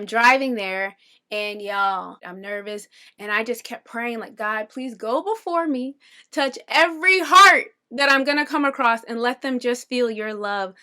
I'm driving there, and y'all, I'm nervous, and I just kept praying, like, God, please go before me, touch every heart that I'm gonna come across, and let them just feel your love.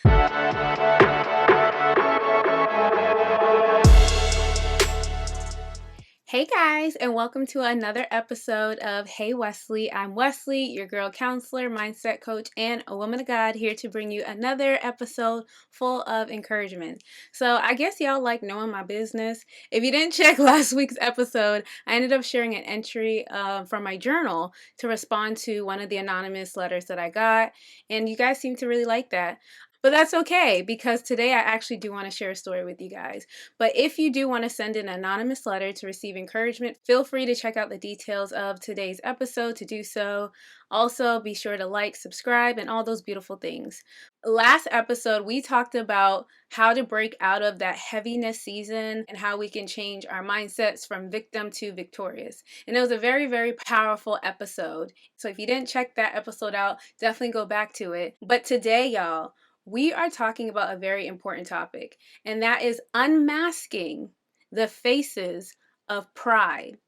Hey guys, and welcome to another episode of Hey Wesley. I'm Wesley, your girl counselor, mindset coach, and a woman of God, here to bring you another episode full of encouragement. So I guess y'all like knowing my business. If you didn't check last week's episode, I ended up sharing an entry from my journal to respond to one of the anonymous letters that I got, and you guys seem to really like that. But that's okay, because today I actually do want to share a story with you guys. But if you do want to send an anonymous letter to receive encouragement, feel free to check out the details of today's episode to do so. Also, be sure to like, subscribe, and all those beautiful things. Last episode, we talked about how to break out of that heaviness season and how we can change our mindsets from victim to victorious. And it was a very, very powerful episode. So if you didn't check that episode out, definitely go back to it. But today, y'all, we are talking about a very important topic, and that is unmasking the faces of pride.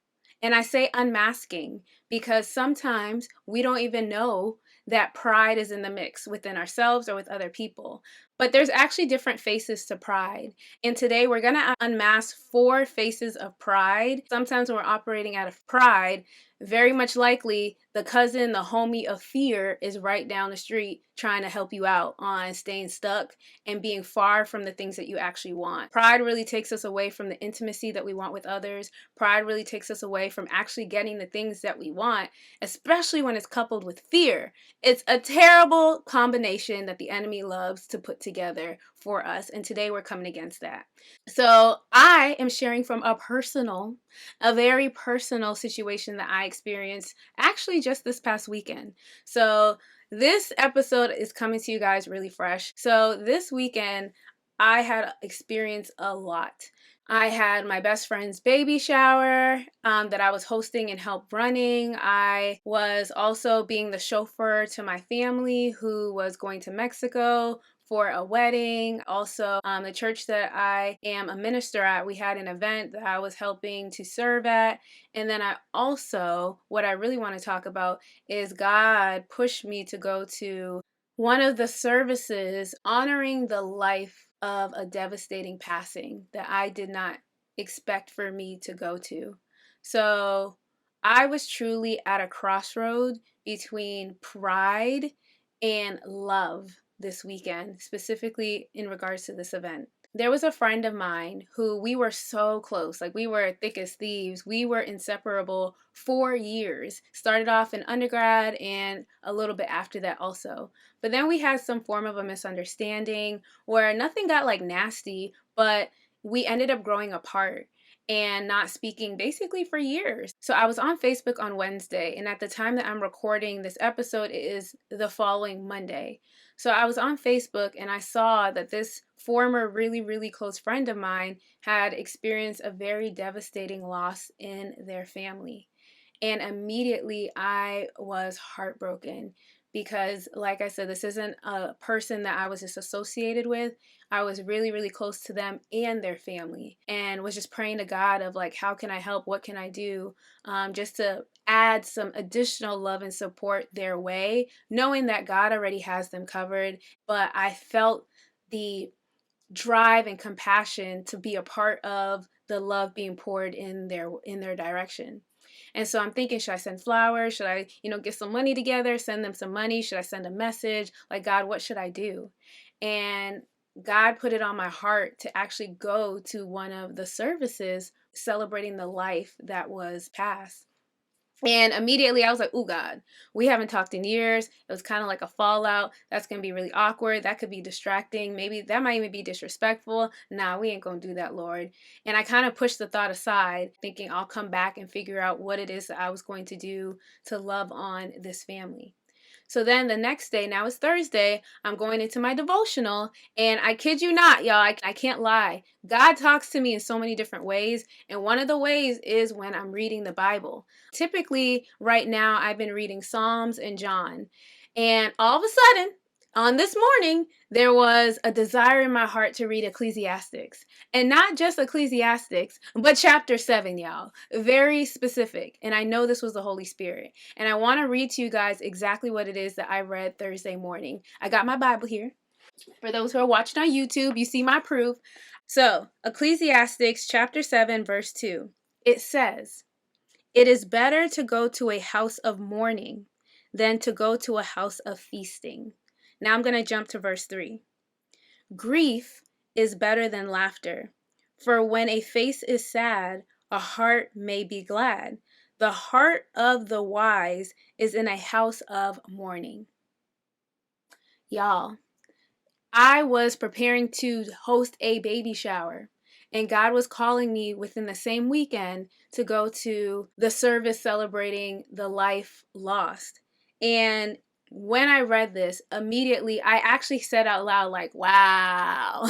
And I say unmasking because sometimes we don't even know that pride is in the mix within ourselves or with other people. But there's actually different faces to pride. And today we're going to unmask 4 faces of pride. Sometimes when we're operating out of pride, very much likely the cousin, the homie of fear is right down the street trying to help you out on staying stuck and being far from the things that you actually want. Pride really takes us away from the intimacy that we want with others. Pride really takes us away from actually getting the things that we want, especially when it's coupled with fear. It's a terrible combination that the enemy loves to put together for us, and today we're coming against that. So I am sharing from a very personal situation that I experienced actually just this past weekend. So this episode is coming to you guys really fresh. So this weekend, I had experienced a lot. I had my best friend's baby shower that I was hosting and help running. I was also being the chauffeur to my family who was going to Mexico for a wedding. Also, the church that I am a minister at, we had an event that I was helping to serve at. And then what I really want to talk about is God pushed me to go to one of the services honoring the life of a devastating passing that I did not expect for me to go to. So I was truly at a crossroad between pride and love this weekend, specifically in regards to this event. There was a friend of mine who we were so close, like we were thick as thieves. We were inseparable for years. Started off in undergrad and a little bit after that also. But then we had some form of a misunderstanding where nothing got like nasty, but we ended up growing apart and not speaking basically for years. So I was on Facebook on Wednesday, and at the time that I'm recording this episode, it is the following Monday. So I was on Facebook and I saw that this former really, really close friend of mine had experienced a very devastating loss in their family. And immediately I was heartbroken because, like I said, this isn't a person that I was just associated with. I was really, really close to them and their family, and was just praying to God of like, how can I help? What can I do? Just to add some additional love and support their way, knowing that God already has them covered. But I felt the drive and compassion to be a part of the love being poured in their direction. And so I'm thinking, should I send flowers? Should I, get some money together, send them some money? Should I send a message? Like, God, what should I do? And God put it on my heart to actually go to one of the services celebrating the life that was passed. And immediately I was like, oh God, we haven't talked in years. It was kind of like a fallout. That's going to be really awkward. That could be distracting. Maybe that might even be disrespectful. Nah, we ain't going to do that, Lord. And I kind of pushed the thought aside, thinking I'll come back and figure out what it is that I was going to do to love on this family. So then the next day, now it's Thursday, I'm going into my devotional, and I kid you not, y'all, I can't lie. God talks to me in so many different ways, and one of the ways is when I'm reading the Bible. Typically, right now, I've been reading Psalms and John, and all of a sudden, On this morning, there was a desire in my heart to read Ecclesiastics. And not just Ecclesiastics, but chapter 7, y'all. Very specific. And I know this was the Holy Spirit. And I want to read to you guys exactly what it is that I read Thursday morning. I got my Bible here. For those who are watching on YouTube, you see my proof. So, Ecclesiastics chapter 7, verse 2. It says, "It is better to go to a house of mourning than to go to a house of feasting." Now I'm going to jump to verse 3. "Grief is better than laughter, for when a face is sad, a heart may be glad. The heart of the wise is in a house of mourning." Y'all, I was preparing to host a baby shower, and God was calling me within the same weekend to go to the service celebrating the life lost. And when I read this, immediately I actually said out loud, like, wow.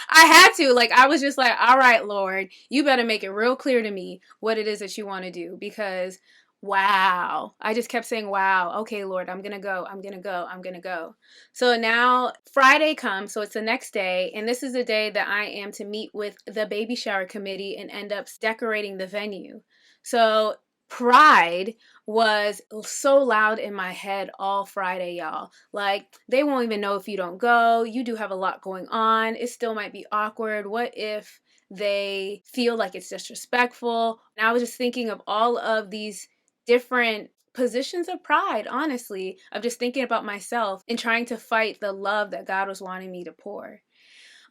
I had to. Like, I was just like, all right, Lord, you better make it real clear to me what it is that you want to do, because wow. I just kept saying, wow. Okay, Lord, I'm going to go. I'm going to go. I'm going to go. So now Friday comes, so it's the next day, and this is the day that I am to meet with the baby shower committee and end up decorating the venue. So Pride was so loud in my head all Friday, y'all. Like, they won't even know if you don't go. You do have a lot going on. It still might be awkward. What if they feel like it's disrespectful? And I was just thinking of all of these different positions of pride, honestly, of just thinking about myself and trying to fight the love that God was wanting me to pour.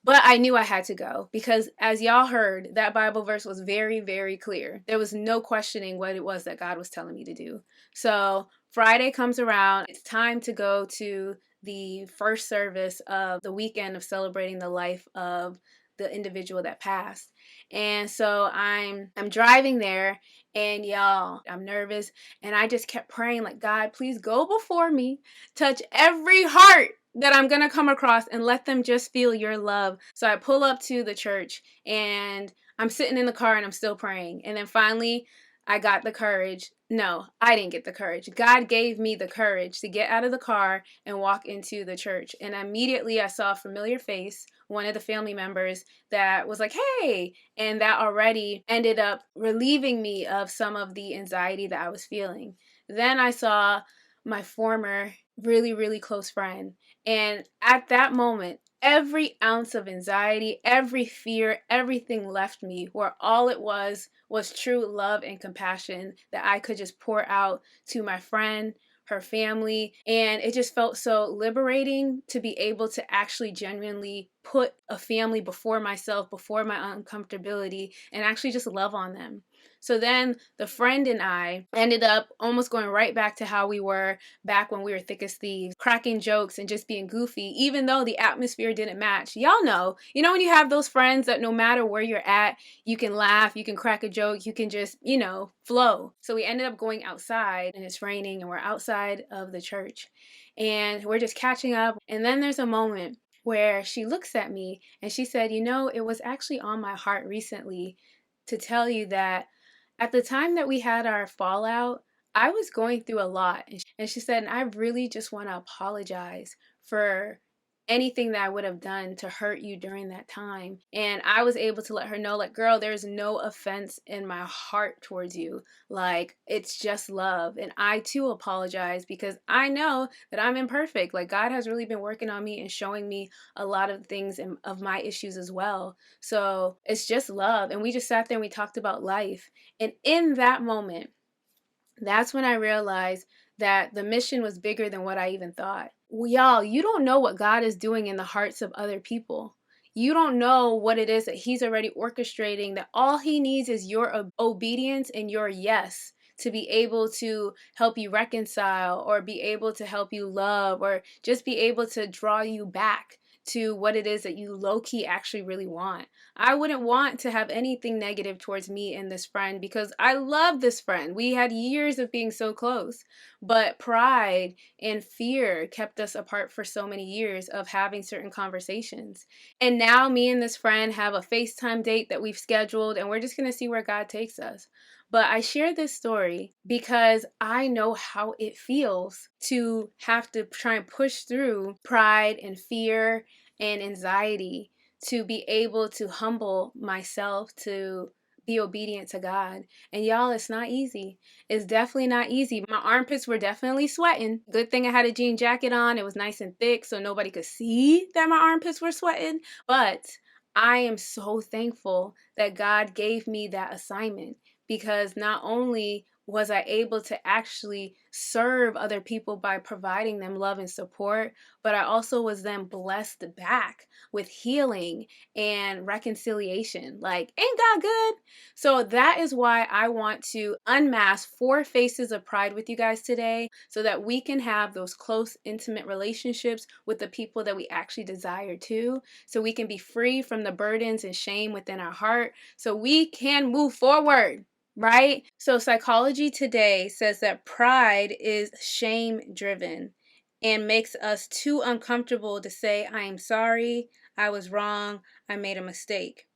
But I knew I had to go because, as y'all heard, that Bible verse was very, very clear. There was no questioning what it was that God was telling me to do. So Friday comes around. It's time to go to the first service of the weekend of celebrating the life of the individual that passed. And so I'm driving there, and y'all, I'm nervous, and I just kept praying, like, God, please go before me, touch every heart that I'm going to come across, and let them just feel your love. So I pull up to the church, and I'm sitting in the car, and I'm still praying. And then finally, I got the courage. No, I didn't get the courage. God gave me the courage to get out of the car and walk into the church. And immediately I saw a familiar face, one of the family members, that was like, hey, and that already ended up relieving me of some of the anxiety that I was feeling. Then I saw my former really, really close friend. And at that moment, every ounce of anxiety, every fear, everything left me, where all it was true love and compassion that I could just pour out to my friend, her family. And it just felt so liberating to be able to actually genuinely put a family before myself, before my uncomfortability, and actually just love on them. So then the friend and I ended up almost going right back to how we were back when we were thick as thieves, cracking jokes and just being goofy, even though the atmosphere didn't match. Y'all know, when you have those friends that no matter where you're at, you can laugh, you can crack a joke, you can just, flow. So we ended up going outside, and it's raining, and we're outside of the church, and we're just catching up. And then there's a moment where she looks at me and she said, it was actually on my heart recently to tell you that at the time that we had our fallout, I was going through a lot. And she said, and I really just want to apologize for anything that I would have done to hurt you during that time. And I was able to let her know, like, girl, there's no offense in my heart towards you. Like, it's just love. And I too apologize because I know that I'm imperfect. Like, God has really been working on me and showing me a lot of things of my issues as well. So it's just love. And we just sat there and we talked about life. And in that moment, that's when I realized that the mission was bigger than what I even thought. Y'all, you don't know what God is doing in the hearts of other people. You don't know what it is that He's already orchestrating, that all He needs is your obedience and your yes to be able to help you reconcile, or be able to help you love, or just be able to draw you back to what it is that you low-key actually really want. I wouldn't want to have anything negative towards me and this friend, because I love this friend. We had years of being so close, but pride and fear kept us apart for so many years of having certain conversations. And now me and this friend have a FaceTime date that we've scheduled, and we're just going to see where God takes us. But I share this story because I know how it feels to have to try and push through pride and fear and anxiety to be able to humble myself, to be obedient to God. And y'all, it's not easy. It's definitely not easy. My armpits were definitely sweating. Good thing I had a jean jacket on. It was nice and thick so nobody could see that my armpits were sweating. But I am so thankful that God gave me that assignment, because not only was I able to actually serve other people by providing them love and support, but I also was then blessed back with healing and reconciliation. Like, ain't God good? So that is why I want to unmask 4 faces of pride with you guys today, so that we can have those close, intimate relationships with the people that we actually desire to, so we can be free from the burdens and shame within our heart, so we can move forward. Right? So Psychology Today says that pride is shame driven and makes us too uncomfortable to say, I am sorry, I was wrong, I made a mistake.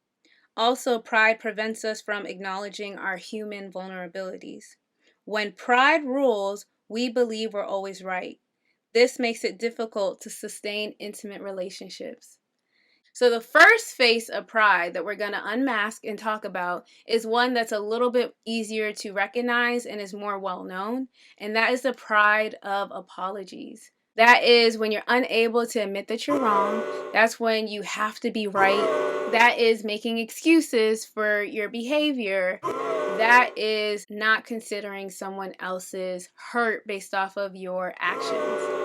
Also, pride prevents us from acknowledging our human vulnerabilities. When pride rules, we believe we're always right. This makes it difficult to sustain intimate relationships. So the first face of pride that we're going to unmask and talk about is one that's a little bit easier to recognize and is more well known, and that is the pride of apologies. That is when you're unable to admit that you're wrong. That's when you have to be right. That is making excuses for your behavior. That is not considering someone else's hurt based off of your actions.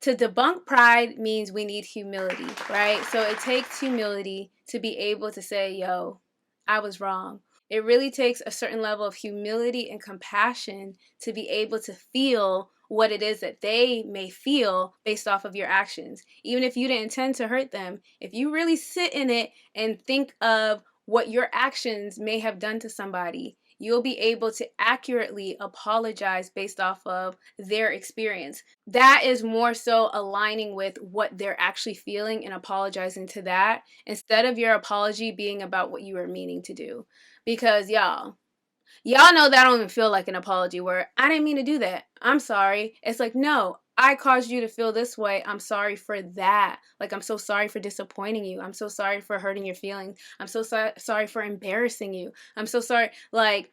To debunk pride means we need humility, right? So it takes humility to be able to say, yo, I was wrong. It really takes a certain level of humility and compassion to be able to feel what it is that they may feel based off of your actions. Even if you didn't intend to hurt them, if you really sit in it and think of what your actions may have done to somebody, you'll be able to accurately apologize based off of their experience. That is more so aligning with what they're actually feeling and apologizing to that, instead of your apology being about what you were meaning to do. Because y'all know that don't even feel like an apology, where I didn't mean to do that, I'm sorry. It's like, no, I caused you to feel this way, I'm sorry for that. Like, I'm so sorry for disappointing you, I'm so sorry for hurting your feelings, I'm so sorry for embarrassing you, I'm so sorry. Like,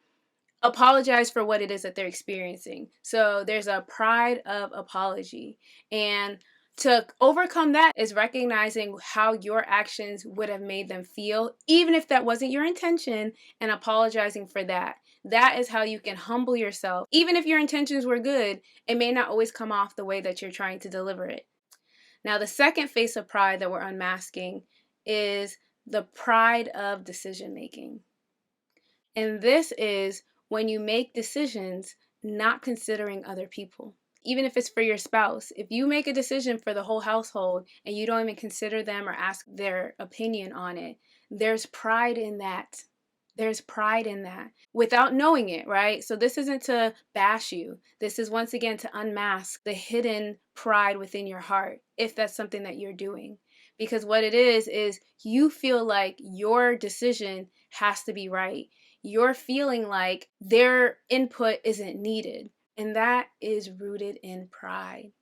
apologize for what it is that they're experiencing. So there's a pride of apology. And to overcome that is recognizing how your actions would have made them feel, even if that wasn't your intention, and apologizing for that. That is how you can humble yourself. Even if your intentions were good, it may not always come off the way that you're trying to deliver it. Now, the second face of pride that we're unmasking is the pride of decision making. And this is when you make decisions not considering other people. Even if it's for your spouse, if you make a decision for the whole household and you don't even consider them or ask their opinion on it, there's pride in that. There's pride in that without knowing it, right? So this isn't to bash you. This is once again to unmask the hidden pride within your heart, if that's something that you're doing. Because what it is you feel like your decision has to be right. You're feeling like their input isn't needed. And that is rooted in pride.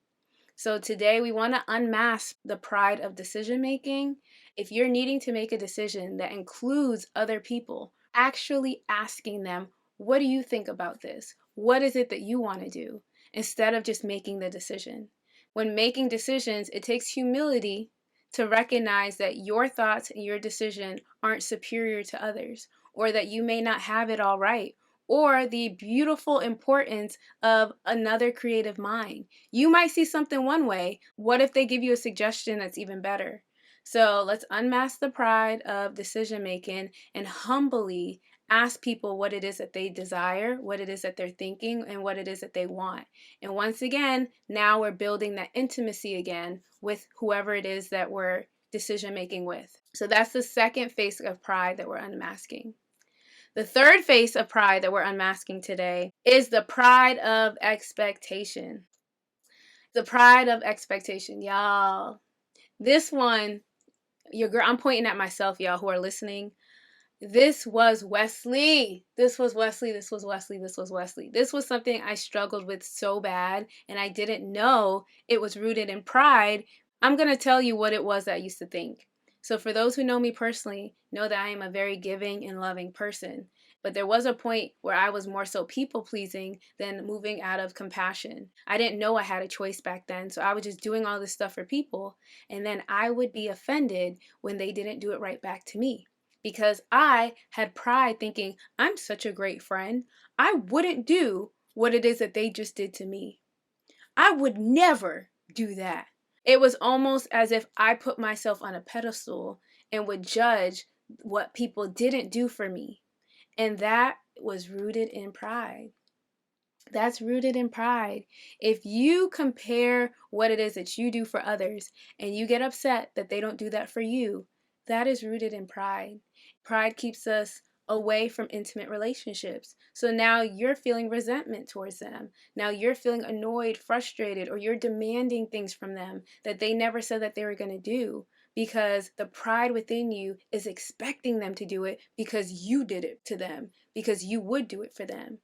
So today we want to unmask the pride of decision making. If you're needing to make a decision that includes other people, actually asking them, what do you think about this? What is it that you want to do? Instead of just making the decision. When making decisions, it takes humility to recognize that your thoughts and your decision aren't superior to others, or that you may not have it all right, or the beautiful importance of another creative mind. You might see something one way. What if they give you a suggestion that's even better? So let's unmask the pride of decision making and humbly ask people what it is that they desire, what it is that they're thinking, and what it is that they want. And once again, now we're building that intimacy again with whoever it is that we're decision making with. So that's the second face of pride that we're unmasking. The third face of pride that we're unmasking today is the pride of expectation. The pride of expectation, y'all. This one, your girl, I'm pointing at myself, y'all, who are listening. This was Wesley. This was Wesley. This was Wesley. This was Wesley. This was something I struggled with so bad, and I didn't know it was rooted in pride. I'm going to tell you what it was that I used to think. So, for those who know me personally, know that I am a very giving and loving person. But there was a point where I was more so people pleasing than moving out of compassion. I didn't know I had a choice back then, so I was just doing all this stuff for people, and then I would be offended when they didn't do it right back to me, because I had pride thinking, I'm such a great friend. I wouldn't do what it is that they just did to me. I would never do that. It was almost as if I put myself on a pedestal and would judge what people didn't do for me. And that was rooted in pride. That's rooted in pride. If you compare what it is that you do for others and you get upset that they don't do that for you, that is rooted in pride. Pride keeps us away from intimate relationships. So now you're feeling resentment towards them. Now you're feeling annoyed, frustrated, or you're demanding things from them that they never said that they were going to do, because the pride within you is expecting them to do it because you did it to them, because you would do it for them.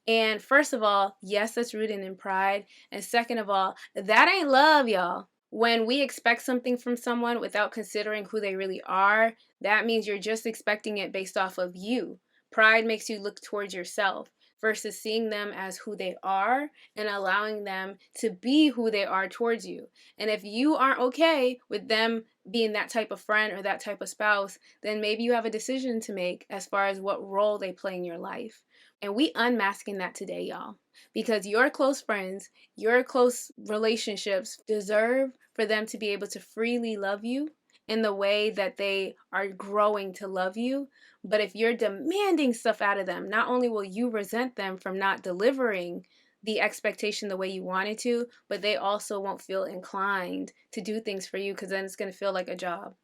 And first of all, yes, that's rooted in pride. And second of all, that ain't love, y'all. When we expect something from someone without considering who they really are, that means you're just expecting it based off of you. Pride makes you look towards yourself versus seeing them as who they are and allowing them to be who they are towards you. And if you aren't okay with them being that type of friend or that type of spouse, then maybe you have a decision to make as far as what role they play in your life. And we unmasking that today, y'all, because your close friends, your close relationships deserve for them to be able to freely love you in the way that they are growing to love you. But if you're demanding stuff out of them, not only will you resent them from not delivering the expectation the way you wanted to, but they also won't feel inclined to do things for you, because then it's going to feel like a job.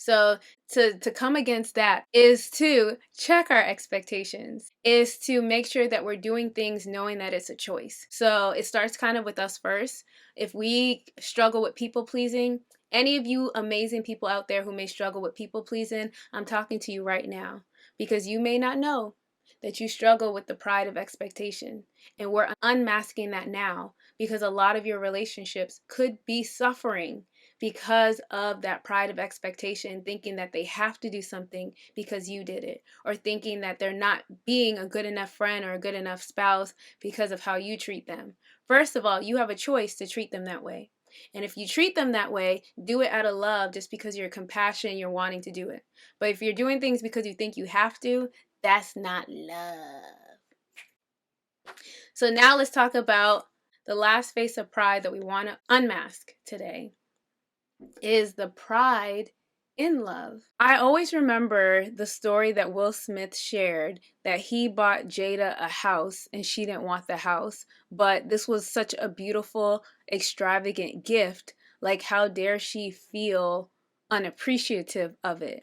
So to come against that is to check our expectations, is to make sure that we're doing things knowing that it's a choice. So it starts kind of with us first. If we struggle with people pleasing, any of you amazing people out there who may struggle with people pleasing, I'm talking to you right now, because you may not know that you struggle with the pride of expectation. And we're unmasking that now, because a lot of your relationships could be suffering because of that pride of expectation, thinking that they have to do something because you did it, or thinking that they're not being a good enough friend or a good enough spouse because of how you treat them. First of all, you have a choice to treat them that way. And if you treat them that way, do it out of love just because you're compassionate, you're wanting to do it. But if you're doing things because you think you have to, that's not love. So now let's talk about the last face of pride that we want to unmask today, is the pride in love. I always remember the story that Will Smith shared, that he bought Jada a house and she didn't want the house, but this was such a beautiful, extravagant gift. Like, how dare she feel unappreciative of it?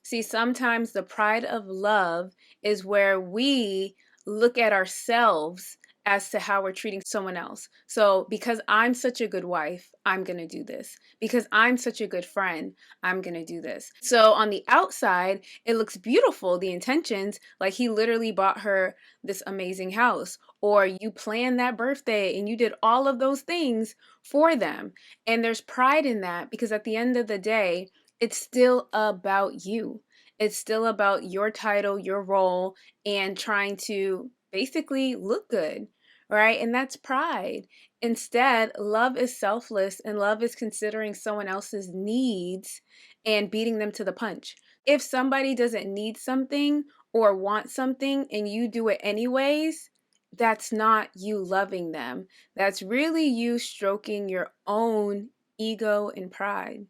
See, sometimes the pride of love is where we look at ourselves as to how we're treating someone else. So, because I'm such a good wife, I'm going to do this. Because I'm such a good friend, I'm going to do this. So, on the outside, it looks beautiful, the intentions, like he literally bought her this amazing house, or you planned that birthday and you did all of those things for them. And there's pride in that, because at the end of the day, it's still about you. It's still about your title, your role, and trying to basically look good, right? And that's pride. Instead, love is selfless, and love is considering someone else's needs and beating them to the punch. If somebody doesn't need something or want something and you do it anyways, that's not you loving them. That's really you stroking your own ego and pride.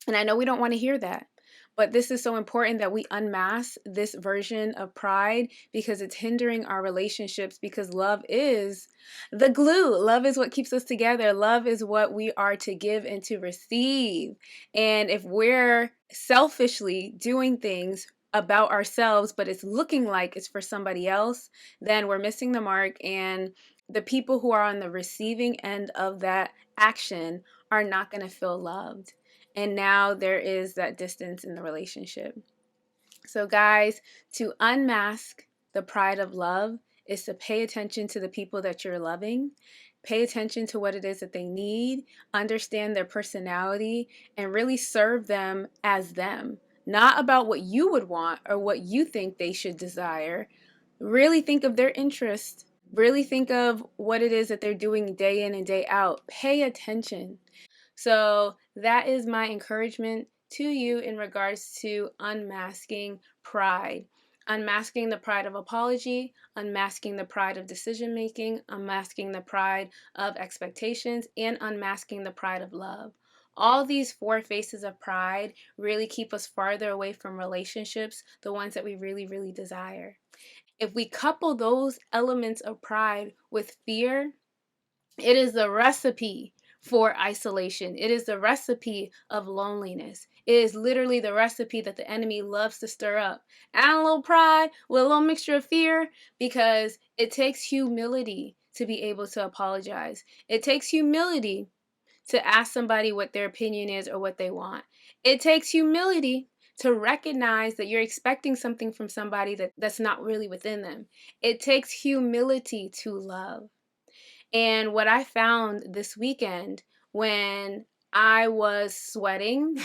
And I know we don't want to hear that, but this is so important that we unmask this version of pride, because it's hindering our relationships, because love is the glue. Love is what keeps us together. Love is what we are to give and to receive. And if we're selfishly doing things about ourselves, but it's looking like it's for somebody else, then we're missing the mark. And the people who are on the receiving end of that action are not going to feel loved. And now there is that distance in the relationship. So guys, to unmask the pride of love is to pay attention to the people that you're loving, pay attention to what it is that they need, understand their personality, and really serve them as them. Not about what you would want or what you think they should desire. Really think of their interests. Really think of what it is that they're doing day in and day out. Pay attention. So that is my encouragement to you in regards to unmasking pride. Unmasking the pride of apology, unmasking the pride of decision making, unmasking the pride of expectations, and unmasking the pride of love. All these four faces of pride really keep us farther away from relationships, the ones that we really, really desire. If we couple those elements of pride with fear, it is the recipe for isolation. It is the recipe of loneliness. It is literally the recipe that the enemy loves to stir up. Add a little pride with a little mixture of fear, because it takes humility to be able to apologize. It takes humility to ask somebody what their opinion is or what they want. It takes humility to recognize that you're expecting something from somebody that's not really within them. It takes humility to love. And what I found this weekend, when I was sweating,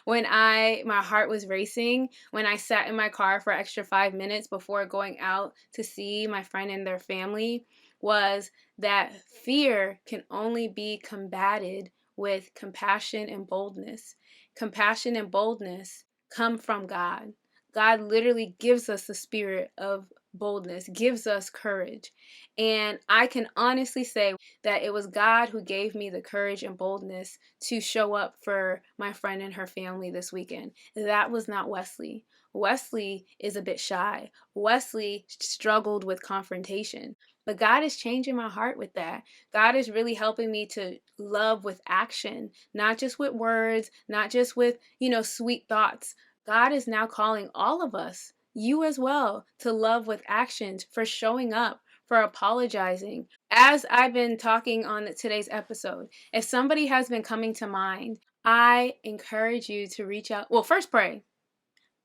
when my heart was racing, when I sat in my car for extra 5 minutes before going out to see my friend and their family, was that fear can only be combated with compassion and boldness. Compassion and boldness come from God. God literally gives us the spirit of boldness, gives us courage. And I can honestly say that it was God who gave me the courage and boldness to show up for my friend and her family this weekend. That was not Wesley. Wesley is a bit shy. Wesley struggled with confrontation. But God is changing my heart with that. God is really helping me to love with action, not just with words, not just with, sweet thoughts. God is now calling all of us, you as well, to love with actions, for showing up, for apologizing. As I've been talking on today's episode, if somebody has been coming to mind, I encourage you to reach out. Well, first pray.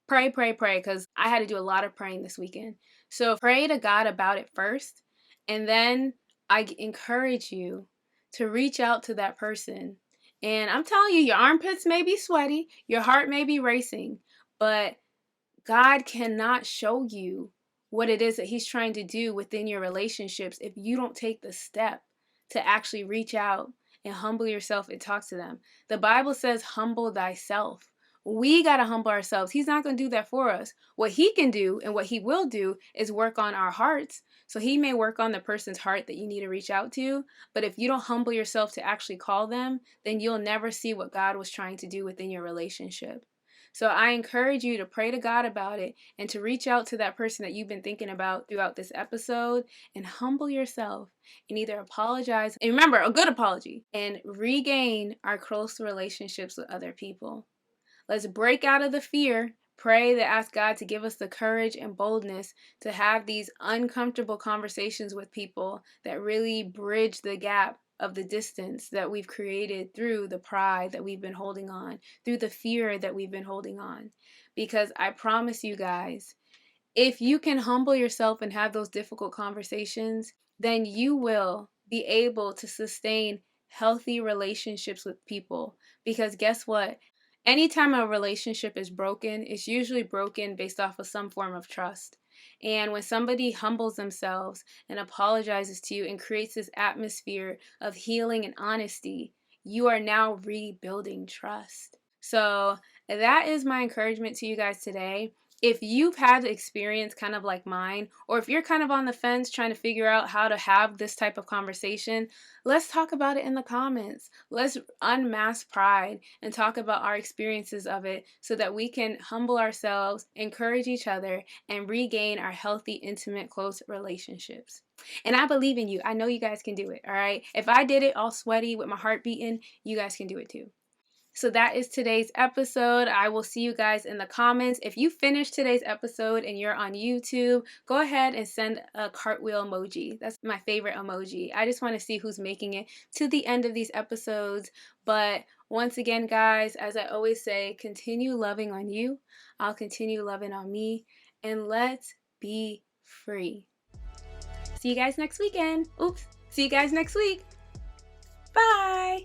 Pray, because I had to do a lot of praying this weekend. So pray to God about it first. And then I encourage you to reach out to that person. And I'm telling you, your armpits may be sweaty, your heart may be racing, but God cannot show you what it is that He's trying to do within your relationships if you don't take the step to actually reach out and humble yourself and talk to them. The Bible says, humble thyself. We got to humble ourselves. He's not going to do that for us. What He can do and what He will do is work on our hearts. So He may work on the person's heart that you need to reach out to. But if you don't humble yourself to actually call them, then you'll never see what God was trying to do within your relationship. So I encourage you to pray to God about it and to reach out to that person that you've been thinking about throughout this episode and humble yourself and either apologize, and remember, a good apology, and regain our close relationships with other people. Let's break out of the fear. Pray to ask God to give us the courage and boldness to have these uncomfortable conversations with people that really bridge the gap of the distance that we've created through the pride that we've been holding on, through the fear that we've been holding on. Because I promise you guys, if you can humble yourself and have those difficult conversations, then you will be able to sustain healthy relationships with people. Because guess what? Anytime a relationship is broken, it's usually broken based off of some form of trust. And when somebody humbles themselves and apologizes to you and creates this atmosphere of healing and honesty, you are now rebuilding trust. So that is my encouragement to you guys today. If you've had experience kind of like mine, or if you're kind of on the fence trying to figure out how to have this type of conversation, let's talk about it in the comments. Let's unmask pride and talk about our experiences of it so that we can humble ourselves, encourage each other, and regain our healthy, intimate, close relationships. And I believe in you. I know you guys can do it, all right? If I did it all sweaty with my heart beating, you guys can do it too. So that is today's episode. I will see you guys in the comments. If you finished today's episode and you're on YouTube, go ahead and send a cartwheel emoji. That's my favorite emoji. I just want to see who's making it to the end of these episodes. But Once again, guys, as I always say, continue loving on you. I'll continue loving on me. And let's be free. See you guys next weekend. See you guys next week. Bye.